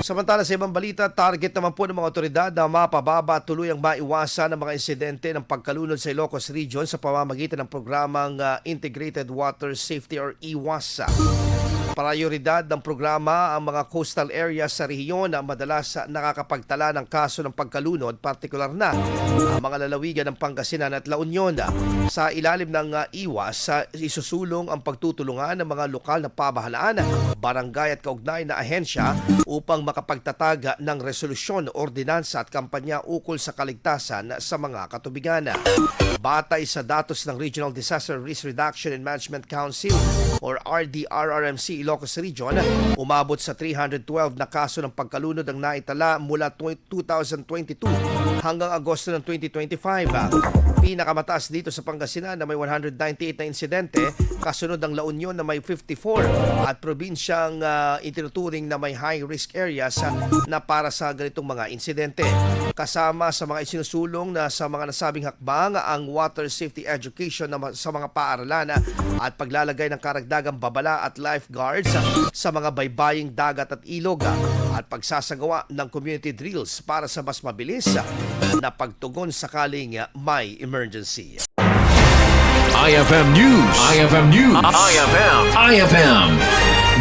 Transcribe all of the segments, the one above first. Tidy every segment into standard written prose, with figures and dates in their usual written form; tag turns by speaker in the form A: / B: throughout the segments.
A: Samantala sa ibang balita, target naman po ng mga otoridad na mapababa at tuluyang maiwasan ang mga insidente ng pagkalunod sa Ilocos Region sa pamamagitan ng programang Integrated Water Safety or IWASA. Prioridad ng programa ang mga coastal areas sa rehiyon na madalas nakakapagtala ng kaso ng pagkalunod, partikular na ang mga lalawigan ng Pangasinan at La Union. Sa ilalim ng IWAS, isusulong ang pagtutulungan ng mga lokal na pamahalaan, barangay at kaugnay na ahensya upang makapagtatag ng resolusyon, ordinansa at kampanya ukol sa kaligtasan sa mga katubigan. Batay sa datos ng Regional Disaster Risk Reduction and Management Council or RDRRMC Ilocos Region, umabot sa 312 na kaso ng pagkalunod ang naitala mula 2022 hanggang Agosto ng 2025. Pinakamataas dito sa Pangasinan na may 198 na insidente, kasunod ng La Union na may 54 at probinsyang itinuturing na may high-risk areas na para sa ganitong mga insidente. Kasama sa mga isinusulong na sa mga nasabing hakbang ang water safety education sa mga paaralan at paglalagay ng karagdagang babala at lifeguards sa mga baybaying dagat at ilog at pagsasagawa ng community drills para sa mas mabilis na pagtugon sakaling may emergency.
B: IFM News. IFM News. IFM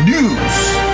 B: News.